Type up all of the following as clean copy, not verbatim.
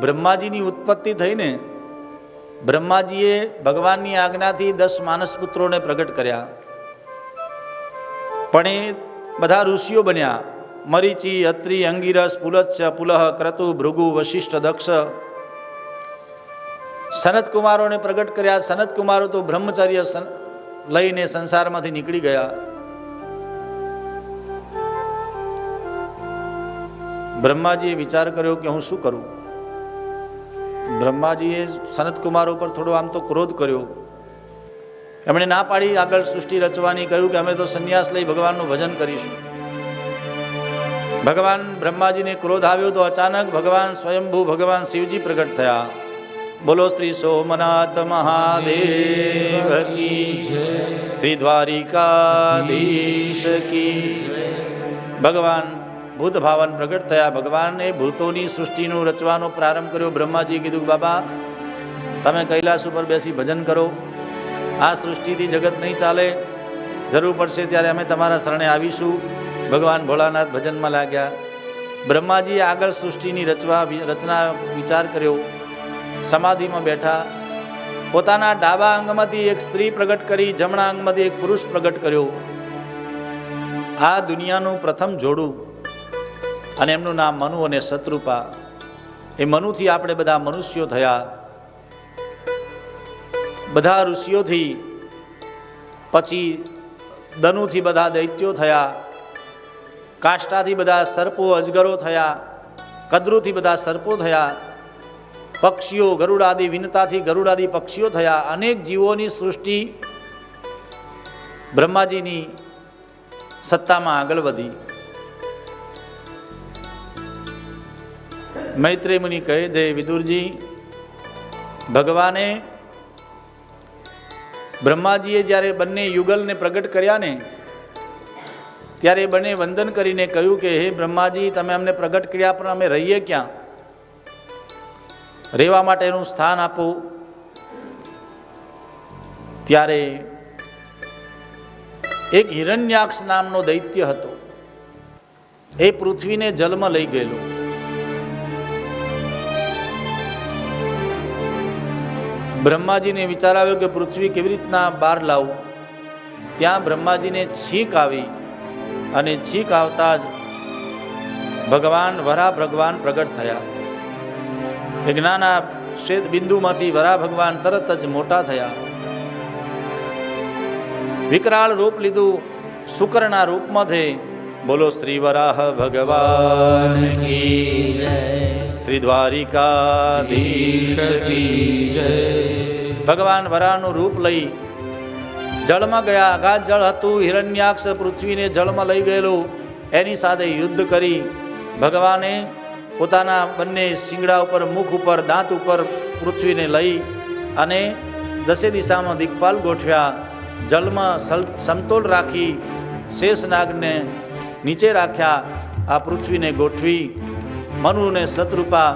બ્રહ્માજીની ઉત્પત્તિ થઈને બ્રહ્માજીએ ભગવાનની આજ્ઞાથી 10 માનસ પુત્રોને પ્રગટ કર્યા, પણ એ બધા ઋષિઓ બન્યા. મરીચી, અત્રિ, અંગિરસ, પુલત્સ, પુલહ, ક્રતુ, ભૃગુ, વશિષ્ઠ, દક્ષ સનત કુમારોને પ્રગટ કર્યા. સનત કુમારો તો બ્રહ્મચર્ય લઈને સંસારમાંથી નીકળી ગયા. બ્રહ્માજીએ વિચાર કર્યો કે હું શું કરું. બ્રહ્માજીએ સનત કુમારો પર થોડો આમ તો ક્રોધ કર્યો. એમણે ના પાડી આગળ સૃષ્ટિ રચવાની, કહ્યું કે અમે તો સંન્યાસ લઈ ભગવાનનું ભજન કરીશું. ભગવાન બ્રહ્માજીને ક્રોધ આવ્યો તો અચાનક ભગવાન સ્વયંભૂ ભગવાન શિવજી પ્રગટ થયા. બોલો શ્રી સોમનાથ મહાદેવ કી જય, શ્રી દ્વારિકાધીશ કી જય. ભગવાન ભૂત ભાવન પ્રગટ થયા. ભગવાને ભૂતોની સૃષ્ટિનું રચવાનો પ્રારંભ કર્યો. બ્રહ્માજી કીધું કે બાબા તમે કૈલાસ ઉપર બેસી ભજન કરો, આ સૃષ્ટિથી જગત નહીં ચાલે, જરૂર પડશે ત્યારે અમે તમારા શરણે આવીશું. ભગવાન ભોળાનાથ ભજનમાં લાગ્યા. બ્રહ્માજીએ આગળ સૃષ્ટિની રચના વિચાર કર્યો. સમાધિમાં બેઠા. પોતાના ડાબા અંગમાંથી એક સ્ત્રી પ્રગટ કરી, જમણા અંગમાંથી એક પુરુષ પ્રગટ કર્યો. આ દુનિયાનું પ્રથમ જોડું, અને એમનું નામ મનુ અને શત્રુપા. એ મનુથી આપણે બધા મનુષ્યો થયા, બધા ઋષિઓથી, પછી દનુથી બધા દૈત્યો થયા, કાષ્ટાથી બધા સર્પો અજગરો થયા, કદ્રુથી બધા સર્પો થયા, પક્ષીઓ ગરુડાદી વિનતાથી ગરુડાદી પક્ષીઓ થયા. અનેક જીવોની સૃષ્ટિ બ્રહ્માજીની સત્તામાં આગળ વધી. મૈત્રેય મુનિ કહે છે, વિદુરજી, ભગવાને બ્રહ્માજીએ જ્યારે બંને યુગલને પ્રગટ કર્યા ને, ત્યારે બંને વંદન કરીને કહ્યું કે હે બ્રહ્માજી, તમે અમને પ્રગટ કર્યા પણ અમે રહીએ ક્યાં? રહેવા માટેનું સ્થાન આપો. ત્યારે એક હિરણ્યાક્ષ નામનો દૈત્ય હતો. એ પૃથ્વીને જલમાં લઈ ગયેલો. બ્રહ્માજીને વિચાર આવ્યો કે પૃથ્વી કેવી રીતના બહાર લાવું. ત્યાં બ્રહ્માજીને છીંક આવી, અને છીંક આવતા જ ભગવાન વરાહ ભગવાન પ્રગટ થયા. એક નાના શ્વેત બિંદુમાંથી વરાહ ભગવાન તરત જ મોટા થયા. વિકરાળ રૂપ લીધું, શુક્રના રૂપમાં છે. બોલો શ્રી વરાહ ભગવાન કી જય, શ્રી દ્વારિકાધીશ કી જય. ભગવાન વરાહનું રૂપ લઈ જળમાં ગયા. અગાધ જળ હતું. હિરણ્યાક્ષ પૃથ્વીને જળમાં લઈ ગયેલું. એની સાથે યુદ્ધ કરી ભગવાને પોતાના બંને શિંગડા ઉપર, મુખ ઉપર, દાંત ઉપર પૃથ્વીને લઈ અને દસે દિશામાં દિગ્પાલ ગોઠવ્યા. જળમાં સમતોલ રાખી શેષનાગને નીચે રાખ્યા. આ પૃથ્વીને ગોઠવી મનુ અને શત્રુપા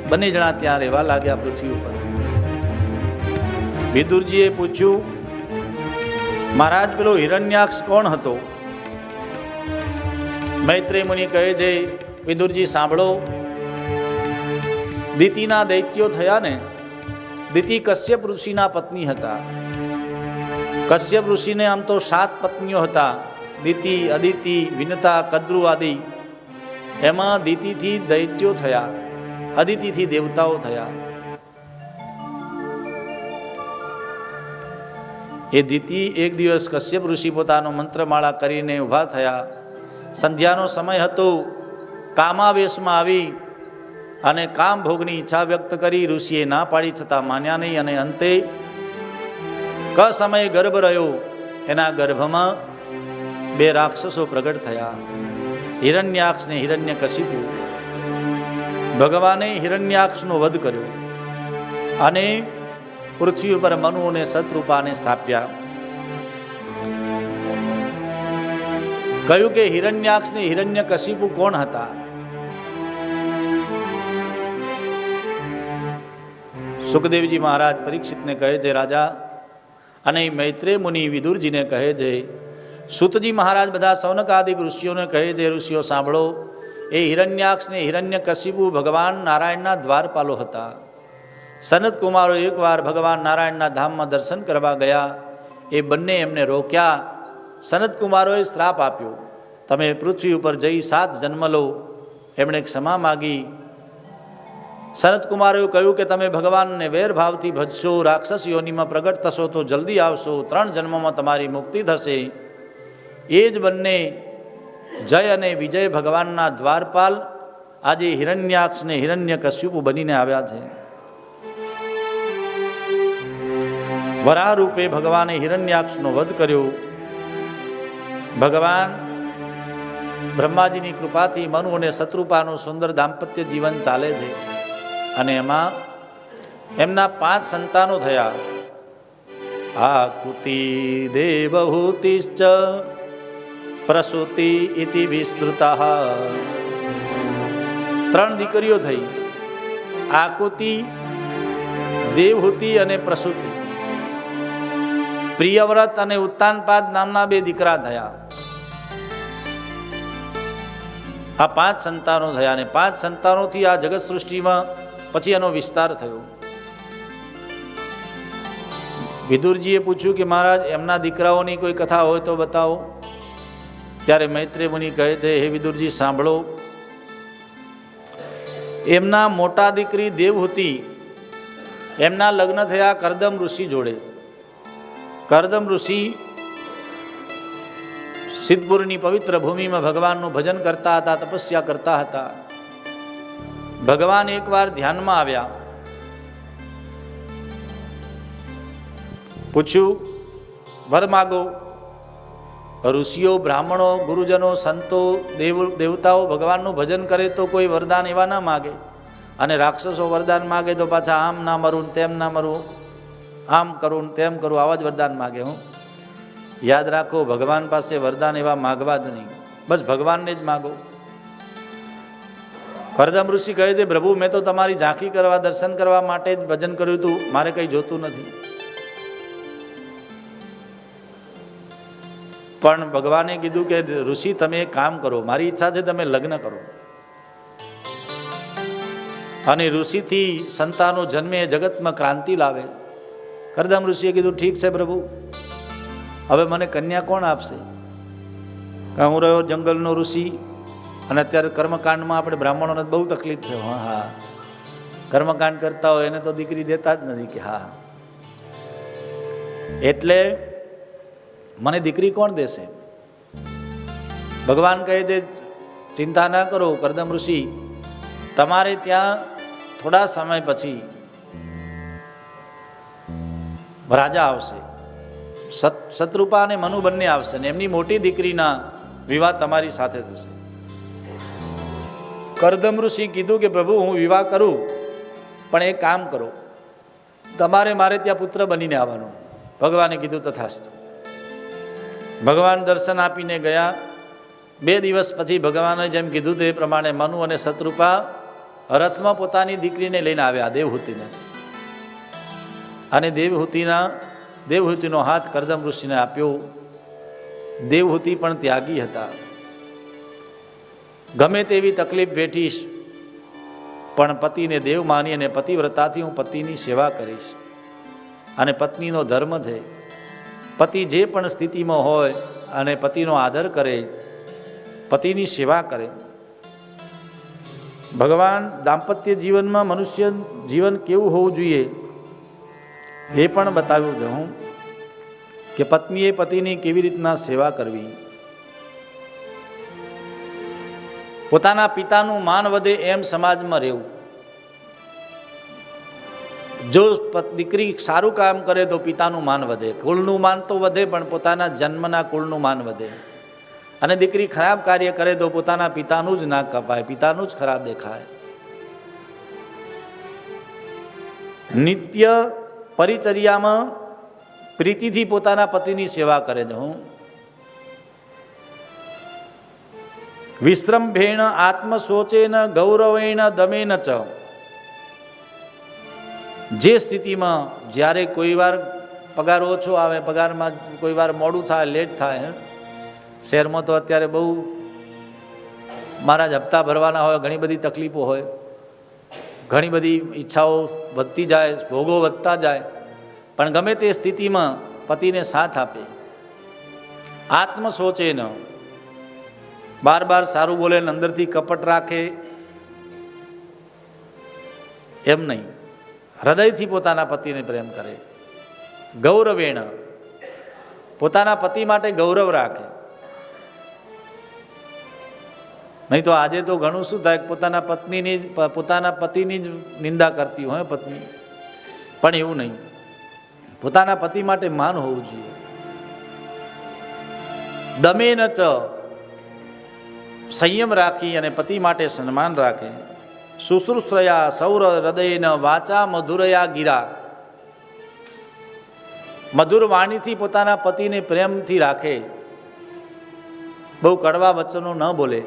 બંને જણા ત્યાં રહેવા લાગ્યા પૃથ્વી ઉપર. વિદુરજીએ પૂછ્યું, મહારાજ પેલો હિરણ્યાક્ષ કોણ હતો? મૈત્રેય મુનિ કહે છે, વિદુરજી સાંભળો, દિતિના દૈત્યો થયા ને. દિતિ કશ્યપ ઋષિના પત્ની હતા. કશ્યપ ઋષિને આમ તો 7 પત્નીઓ હતા, દિતિ, અદિતિ, વિનતા, કદ્રુ આદિ. એમાં દિતિથી દૈત્યો થયા, અદિતિથી દેવતાઓ થયા. એ દિતિ એક દિવસ કશ્યપ ઋષિ પોતાનો મંત્રમાળા કરીને ઊભા થયા. સંધ્યાનો સમય હતો. કામાવેશમાં આવી અને કામ ભોગની ઈચ્છા વ્યક્ત કરી. ઋષિએ ના પાડી છતાં માન્યા નહીં, અને અંતે ક સમયે ગર્ભ રહ્યો. એના ગર્ભમાં 2 રાક્ષસો પ્રગટ થયા, હિરણ્યાક્ષ ને હિરણ્યકશિપુ. ભગવાને હિરણ્યાક્ષનો વધ કર્યો અને પૃથ્વી ઉપર મનુ અને શત્રુપાને સ્થાપ્યા. કહ્યું કે હિરણ્યાક્ષ ને હિરણ્યકશિપુ કોણ હતા? સુખદેવજી મહારાજ પરીક્ષિતને કહે છે, રાજા, અને મૈત્રેય મુનિ વિદુરજીને કહે છે, સૂતજી મહારાજ બધા સૌનકાદિક ઋષિઓને કહે છે, ઋષિઓ સાંભળો, એ હિરણ્યાક્ષ ને હિરણ્યકશિપુ ભગવાન નારાયણના દ્વારપાલો હતા. સનત કુમારો એકવાર ભગવાન નારાયણના ધામમાં દર્શન કરવા ગયા. એ બંને એમને રોક્યા. સનત કુમારોએ શ્રાપ આપ્યો, તમે પૃથ્વી ઉપર જઈ 7 જન્મ લો. એમણે ક્ષમા માગી. સનત કુમારોએ કહ્યું કે તમે ભગવાનને વેરભાવથી ભજશો, રાક્ષસ યોનિમાં પ્રગટ થશો તો જલ્દી આવશો, 3 જન્મમાં તમારી મુક્તિ થશે. એ જ બંને જય અને વિજય ભગવાનના દ્વારપાલ આજે હિરણ્યાક્ષ ને હિરણ્યકશ્યપુ બનીને આવ્યા છે. વરાહ રૂપે ભગવાને હિરણ્યાક્ષનો વધ કર્યો. ભગવાન બ્રહ્માજીની કૃપાથી મનુ અને શત્રુપાનું સુંદર દાંપત્ય જીવન ચાલે છે. અને એમાં એમના 5 સંતાનો થયા. આકુતિ દેવહૂતિશ્ચ પ્રસૂતિ ઇતિ વિસ્તૃતા. 3 દીકરીઓ થઈ, આકુતિ, દેવહૂતિ અને પ્રસૂતિ. પ્રિયવ્રત અને ઉત્તાનપાદ નામના 2 દીકરા થયા. આ 5 સંતાનો થયા. અને 5 સંતાનોથી આ જગત સૃષ્ટિમાં પછી એનો વિસ્તાર થયો. વિદુરજીએ પૂછ્યું કે મહારાજ એમના દીકરાઓની કોઈ કથા હોય તો બતાવો. ત્યારે મૈત્રેય મુનિ કહે છે, હે વિદુરજી સાંભળો. એમના મોટા દીકરી દેવહૂતિ, એમના લગ્ન થયા કરદમ ઋષિ જોડે. કરદમ ઋષિ સિદ્ધપુરની પવિત્ર ભૂમિમાં ભગવાનનું ભજન કરતા હતા, તપસ્યા કરતા હતા. ભગવાન એકવાર ધ્યાનમાં આવ્યા. પૂછ્યું, વર માગો. ઋષિઓ, બ્રાહ્મણો, ગુરુજનો, સંતો, દેવતાઓ ભગવાનનું ભજન કરે તો કોઈ વરદાન એવા ના માગે. અને રાક્ષસો વરદાન માગે તો પાછા આમ ના મરું, તેમ ના મરું, આમ કરું તેમ કરું, આવા જ વરદાન માગે. હું યાદ રાખો, ભગવાન પાસે વરદાન એવા માગવા જ નહીં, બસ ભગવાનને જ માગો. કરદમ ઋષિ કહે છે, પ્રભુ મેં તો તમારી ઝાંખી કરવા, દર્શન કરવા માટે જ ભજન કર્યું હતું, મારે કંઈ જોતું નથી. પણ ભગવાને કીધું કે ઋષિ તમે એક કામ કરો, મારી ઈચ્છા છે તમે લગ્ન કરો. અને ઋષિથી સંતાનો જન્મે જગતમાં ક્રાંતિ લાવે. કરદમ ઋષિએ કીધું ઠીક છે પ્રભુ, હવે મને કન્યા કોણ આપશે? હું રહ્યો જંગલનો ઋષિ, અને અત્યારે કર્મકાંડમાં આપણે બ્રાહ્મણોને બહુ તકલીફ છે. હા, કર્મકાંડ કરતા હોય એને તો દીકરી દેતા જ નથી કે હા, એટલે મને દીકરી કોણ દેશે? ભગવાન કહે છે ચિંતા ના કરો કરદમ ઋષિ, તમારે ત્યાં થોડા સમય પછી રાજા આવશે. શત્રુપા અને મનુ બંને આવશે ને એમની મોટી દીકરીના વિવાહ તમારી સાથે થશે. કરદમ ઋષિ કીધું કે પ્રભુ હું વિવાહ કરું, પણ એક કામ કરો, તમારે મારે ત્યાં પુત્ર બનીને આવવાનું. ભગવાને કીધું તથાસ્તુ. ભગવાન દર્શન આપીને ગયા. 2 દિવસ પછી ભગવાને જેમ કીધું તે પ્રમાણે મનુ અને શત્રુપા રથમાં પોતાની દીકરીને લઈને આવ્યા, દેવહૂતિને. અને દેવહૂતિનો હાથ કરદમ ઋષિને આપ્યો. દેવહૂતિ પણ ત્યાગી હતા. ગમે તેવી તકલીફ વેઠીશ, પણ પતિને દેવ માની અને પતિવ્રતાથી હું પતિની સેવા કરીશ. અને પત્નીનો ધર્મ છે, પતિ જે પણ સ્થિતિમાં હોય અને પતિનો આદર કરે, પતિની સેવા કરે. ભગવાન દાંપત્ય જીવનમાં મનુષ્ય જીવન કેવું હોવું જોઈએ એ પણ બતાવ્યું છે હું, કે પત્નીએ પતિની કેવી રીતના સેવા કરવી. પોતાના પિતાનું માન વધે એમ સમાજમાં રહેવું. જો દીકરી સારું કામ કરે તો પિતાનું માન વધે. કુળનું માન તો વધે, પણ પોતાના જન્મના કુળનું માન વધે. અને દીકરી ખરાબ કાર્ય કરે તો પોતાના પિતાનું જ નાક કપાય, પિતાનું જ ખરાબ દેખાય. નિત્ય પરિચર્યામાં પ્રીતિથી પોતાના પતિની સેવા કરે છે હું. વિશ્રંભેણ આત્મશોચેન ગૌરવેણ દમેન ચ. જે સ્થિતિમાં જ્યારે કોઈ વાર પગાર ઓછો આવે, પગારમાં કોઈ વાર મોડું થાય, લેટ થાય. શહેરમાં તો અત્યારે બહુ મહારાજ હપ્તા ભરવાના હોય, ઘણી બધી તકલીફો હોય, ઘણી બધી ઈચ્છાઓ વધતી જાય, ભોગો વધતા જાય, પણ ગમે તે સ્થિતિમાં પતિને સાથ આપે, આત્મ સોચે ન, બાર બાર સારું બોલે ને અંદરથી કપટ રાખે એમ નહીં, હૃદયથી પોતાના પતિને પ્રેમ કરે, ગૌરવેણ, પોતાના પતિ માટે ગૌરવ રાખે. નહીં તો આજે તો ઘણું શું થાય, પોતાના પતિની જ નિંદા કરતી હોય પત્ની, પણ એવું નહીં, પોતાના પતિ માટે માન હોવું જોઈએ. દમે ન ચ, સંયમ રાખી અને પતિ માટે સન્માન રાખે. શુશ્રૂષયા સૌર હૃદય ન વાચા મધુરયા ગિરા, મધુર વાણીથી પોતાના પતિને પ્રેમથી રાખે, બહુ કડવા વચનો ન બોલે,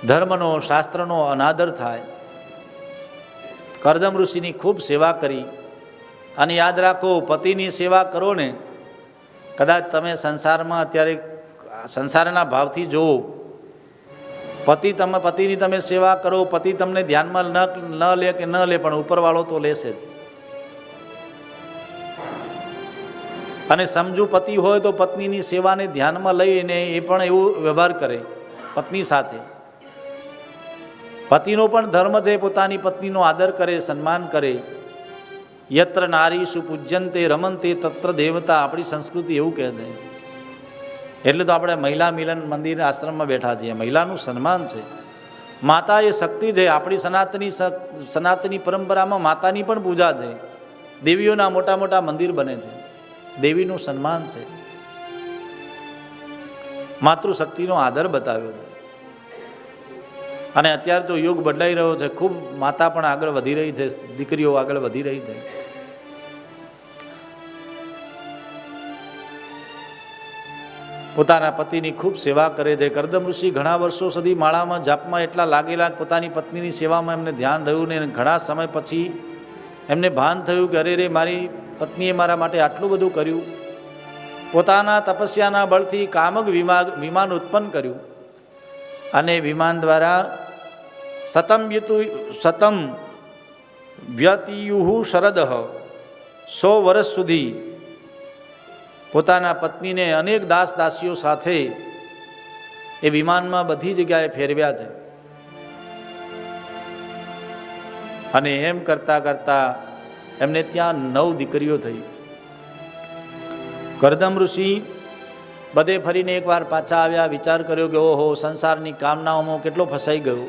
ધર્મનો શાસ્ત્રનો અનાદર થાય. કરદમ ઋષિની ખૂબ સેવા કરી. અને યાદ રાખો, પતિની સેવા કરો ને, કદાચ તમે સંસારમાં અત્યારે સંસારના ભાવથી જોવો, પતિની તમે સેવા કરો, પતિ તમને ધ્યાનમાં ન લે કે ન લે, પણ ઉપરવાળો તો લેશે જ. અને સમજુ પતિ હોય તો પત્નીની સેવાને ધ્યાનમાં લઈને એ પણ એવું વ્યવહાર કરે પત્ની સાથે. પતિનો પણ ધર્મ છે પોતાની પત્નીનો આદર કરે, સન્માન કરે. યત્ર નારી સુપૂજ્યંતે રમંતે તત્ર દેવતા, આપણી સંસ્કૃતિ એવું કહે છે. એટલે તો આપણે મહિલા મિલન મંદિર આશ્રમમાં બેઠા છીએ. મહિલાનું સન્માન છે. માતા એ શક્તિ છે. આપણી સનાતની પરંપરામાં માતાની પણ પૂજા છે. દેવીઓના મોટા મોટા મંદિર બને છે. દેવીનું સન્માન છે. માતૃશક્તિનો આદર બતાવ્યો છે. અને અત્યારે તો યુગ બદલાઈ રહ્યો છે, ખૂબ માતા પણ આગળ વધી રહી છે, દીકરીઓ આગળ વધી રહી છે. પોતાના પતિની ખૂબ સેવા કરે છે. કરદમ ઋષિ ઘણા વર્ષો સુધી માળામાં જાપમાં એટલા લાગેલા, પોતાની પત્નીની સેવામાં એમને ધ્યાન રહ્યું ને ઘણા સમય પછી એમને ભાન થયું કે અરે રે, મારી પત્નીએ મારા માટે આટલું બધું કર્યું. પોતાના તપસ્યાના બળથી કામક વિમાન ઉત્પન્ન કર્યું અને વિમાન દ્વારા સતમ વ્યતિયુહુ શરદઃ, 100 વર્ષ સુધી પોતાના પત્નીને અનેક દાસ દાસીઓ સાથે એ વિમાનમાં બધી જગ્યાએ ફેરવ્યા છે. અને એમ કરતા કરતા એમને ત્યાં 9 દીકરીઓ થઈ. કરદમ ઋષિ બધે ફરીને એકવાર પાછા આવ્યા, વિચાર કર્યો કે ઓહો, સંસારની કામનાઓમાં કેટલો ફસાઈ ગયો,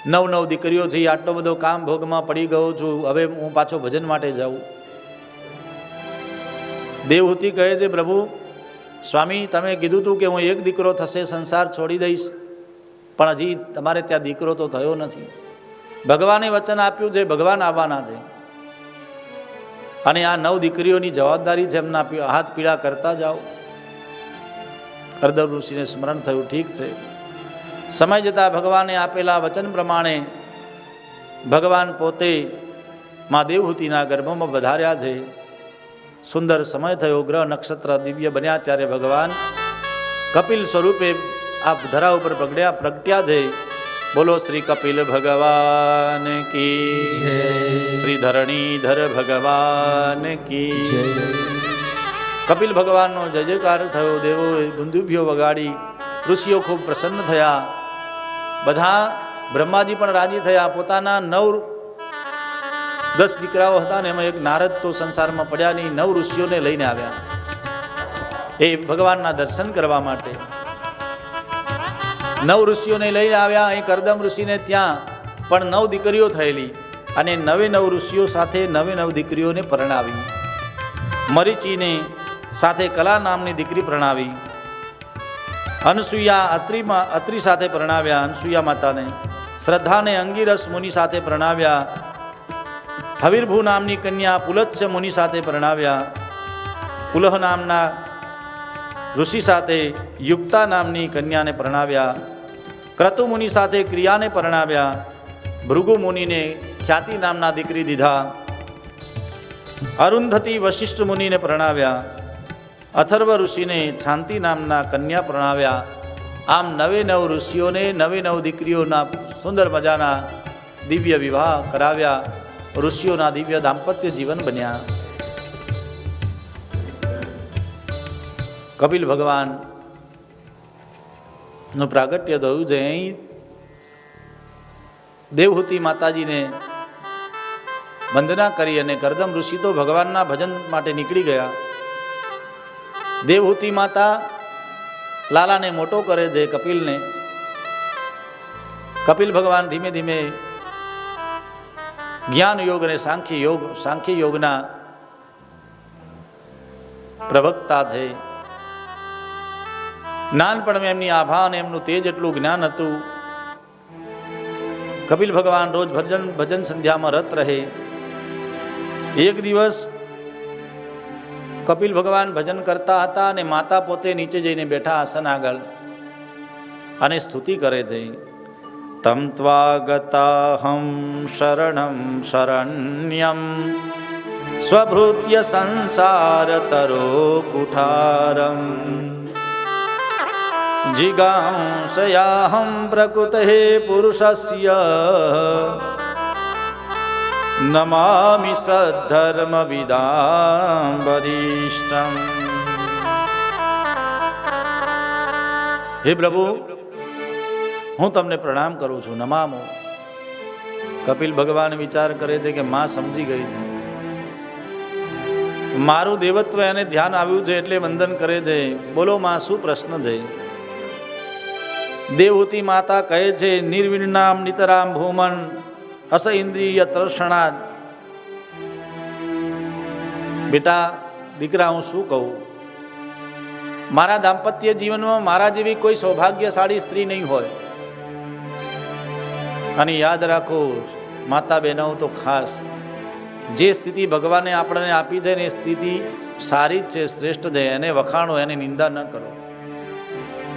9 દીકરીઓ થઈ, આટલો બધો કામ ભોગમાં પડી ગયો છું, હવે હું પાછો ભજન માટે જાઉં. દેવહૂતિ કહે છે, પ્રભુ સ્વામી, તમે કીધું હતું કે હું એક દીકરો થશે સંસાર છોડી દઈશ, પણ હજી તમારે ત્યાં દીકરો તો થયો નથી. ભગવાને વચન આપ્યું છે, ભગવાન આવવાના છે, અને આ 9 દીકરીઓની જવાબદારી છે, એમના હાથ પીળા કરતા જાઓ. કરદમ ઋષિને સ્મરણ થયું, ઠીક છે. સમય જતાં ભગવાને આપેલા વચન પ્રમાણે ભગવાન પોતે મા દેવહૂતિના ગર્ભમાં વધાર્યા છે. સુંદર સમય થયો, ગ્રહ નક્ષત્ર દિવ્ય બન્યા, ત્યારે ભગવાન કપિલ સ્વરૂપે આ ધરા ઉપર પ્રગટ્યા છે. બોલો શ્રી કપિલ ભગવાન કી જય, શ્રી ધરણીધર ભગવાન કી જય. કપિલ ભગવાનનો જય જયકાર થયો. દેવોએ દુંદુભીઓ વગાડી, ઋષિઓ ખૂબ પ્રસન્ન થયા. બધા બ્રહ્માજી પણ રાજી થયા. પોતાના 10 દીકરાઓ હતા ને એમાં એક નારદ તો સંસારમાં પડ્યા નહીં, 9 ઋષિઓને લઈને આવ્યા એ ભગવાનના દર્શન કરવા માટે. 9 ઋષિઓને લઈને આવ્યા. અહીં કરદમ ઋષિને ત્યાં પણ 9 દીકરીઓ થયેલી, અને 9 ઋષિઓ સાથે 9 દીકરીઓને પરણાવી. મરીચીને સાથે કલા નામની દીકરી પરણાવી. અનસુયા અત્રી સાથે પરણાવ્યા, અનસુયા માતાને. શ્રદ્ધાને અંગીરસ મુનિ સાથે પરણાવ્યા. હવિર્ભુ નામની કન્યા પુલચ્છ મુનિ સાથે પરણાવ્યા. પુલહ નામના ઋષિ સાથે યુક્તા નામની કન્યાને પરણાવ્યા. ક્રતુ મુનિ સાથે ક્રિયાને પરણાવ્યા. ભૃગુ મુનિને ખ્યાતિ નામના દીકરી દીધા. અરુંધતી વશિષ્ઠ મુનિને પરણાવ્યા. અથર્વ ઋષિને શાંતિ નામના કન્યા પરણાવ્યા. આમ નવે નવ ઋષિઓને નવે નવ દીકરીઓના સુંદર મજાના દિવ્ય વિવાહ કરાવ્યા, ઋષિઓના દિવ્ય દાંપત્ય જીવન બન્યા. કપિલ ભગવાન નું પ્રાગટ્ય થયું છે. અહીં દેવહૂતિ માતાજીને વંદના કરી અને કરદમ ઋષિ તો ભગવાનના ભજન માટે નીકળી ગયા. દેવહૂતિ માતા લાલાને મોટો કરે છે, કપિલને. કપિલ ભગવાન ધીમે ધીમે જ્ઞાન યોગ અને સાંખ્ય યોગના પ્રવક્તા થઈ. નાનપણમાં એમની આભા અને એમનું તેજ એટલું જ્ઞાન હતું. કપિલ ભગવાન રોજ ભજન સંધ્યામાં રત રહે. એક દિવસ કપિલ ભગવાન ભજન કરતા હતા અને માતા પોતે નીચે જઈને બેઠા આસન આગળ અને સ્તુતિ કરે છે. તમ ત્વાગતાહમ શરણમ શરણ્યમ સ્વભૃત્ય સંસાર તરો કુઠારમ જિગાંસયાહમ પ્રકૃતે પુરુષસ્ય નમામિ સદ્ધર્મ વિદામ વરિષ્ઠમ. હે પ્રભુ, હું તમને પ્રણામ કરું છું, નમામો. કપિલ ભગવાન વિચાર કરે છે કે માં સમજી ગઈ છે, મારું દેવત્વ એને ધ્યાન આવ્યું છે એટલે વંદન કરે છે. બોલો માં, શું પ્રશ્ન છે? દેવહૂતિ માતા કહે છે, નિર્વિણ્ણામ નિતરામ ભૂમન અસ ઇન્દ્રિય તર્ષણાદ. બેટા, દીકરા, હું શું કહું? મારા દાંપત્ય જીવનમાં મારા જેવી કોઈ સૌભાગ્યશાળી સ્ત્રી નહીં હોય. અને યાદ રાખો માતા બહેનો તો ખાસ, જે સ્થિતિ ભગવાને આપણને આપી છે ને એ સ્થિતિ સારી જ છે, શ્રેષ્ઠ છે. એને વખાણો, એને નિંદા ન કરો.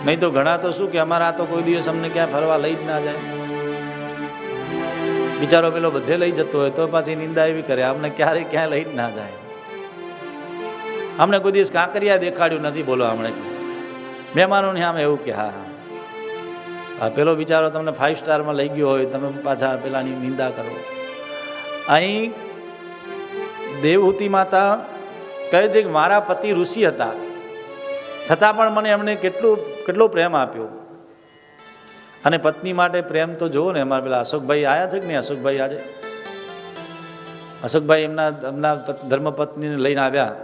નહીં તો ઘણા તો શું કે અમારા તો કોઈ દિવસ અમને ક્યાં ફરવા લઈ જ ના જાય. બિચારો પેલો બધે લઈ જતો હોય તો પાછી નિંદા એવી કરે, અમને ક્યારેય ક્યાંય લઈ જ ના જાય. અમને કોઈ દિવસ કાંકરિયા દેખાડ્યું નથી. બોલો, હમણાં મહેમાનોને આમ એવું કે હા હા પેલો બિચારો તમને 5 સ્ટારમાં લઈ ગયો હોય, તમે પાછા પેલાની નિંદા કરો. અહીં દેવહૂતિ માતા કહે છે કે મારા પતિ ઋષિ હતા, છતાં પણ મને એમણે કેટલો પ્રેમ આપ્યો. અને પત્ની માટે પ્રેમ તો જુઓ ને. અમારા પેલા અશોકભાઈ આવ્યા છે કે નહીં? અશોકભાઈ આજે અશોકભાઈ એમના ધર્મપત્નીને લઈને આવ્યા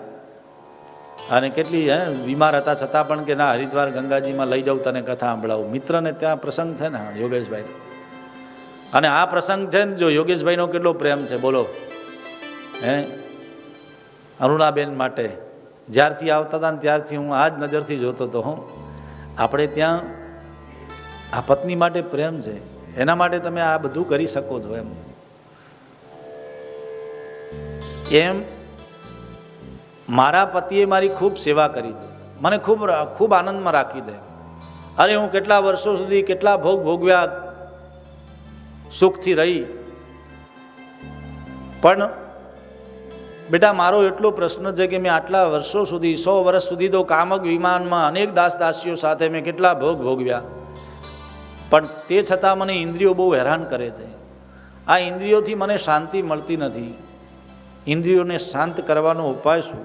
અને કેટલી બીમાર હતા, છતાં પણ કે ના, હરિદ્વાર ગંગાજીમાં લઈ જાઉં, તને કથા સંભળાવું. મિત્રને ત્યાં પ્રસંગ છે ને યોગેશભાઈ, અને આ પ્રસંગ છે ને જો યોગેશભાઈનો કેટલો પ્રેમ છે બોલો. અરુણાબેન માટે જ્યારથી આવતા હતા ને ત્યારથી હું આ જ નજરથી જોતો હતો. આપણે ત્યાં આ પત્ની માટે પ્રેમ છે, એના માટે તમે આ બધું કરી શકો છો. એમ મારા પતિએ મારી ખૂબ સેવા કરી છે, મને ખૂબ આનંદમાં રાખી દે. અરે હું કેટલા વર્ષો સુધી કેટલા ભોગ ભોગવ્યા, સુખથી રહી. પણ બેટા, મારો એટલો પ્રશ્ન છે કે મેં આટલા વર્ષો સુધી 100 વર્ષ સુધી તો કામક વિમાનમાં અનેક દાસ દાસીઓ સાથે મેં કેટલા ભોગ ભોગવ્યા, પણ તે છતાં મને ઇન્દ્રિયો બહુ હેરાન કરે છે. આ ઇન્દ્રિયોથી મને શાંતિ મળતી નથી. ઇન્દ્રિયોને શાંત કરવાનો ઉપાય શું?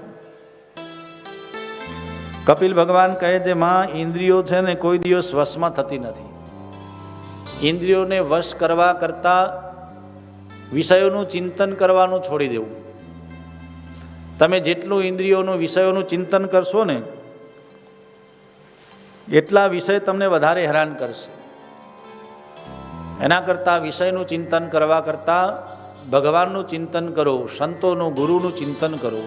કપિલ ભગવાન કહે છે, માં, ઇન્દ્રિયો છે ને કોઈ દિવસ વશમાં થતી નથી. ઇન્દ્રિયોને વશ કરવા કરતાં વિષયોનું ચિંતન કરવાનું છોડી દેવું. તમે જેટલું ઇન્દ્રિયોનું વિષયોનું ચિંતન કરશો ને એટલા વિષય તમને વધારે હેરાન કરશે. એના કરતાં વિષયનું ચિંતન કરવા કરતાં ભગવાનનું ચિંતન કરો, સંતોનું, ગુરુનું ચિંતન કરો.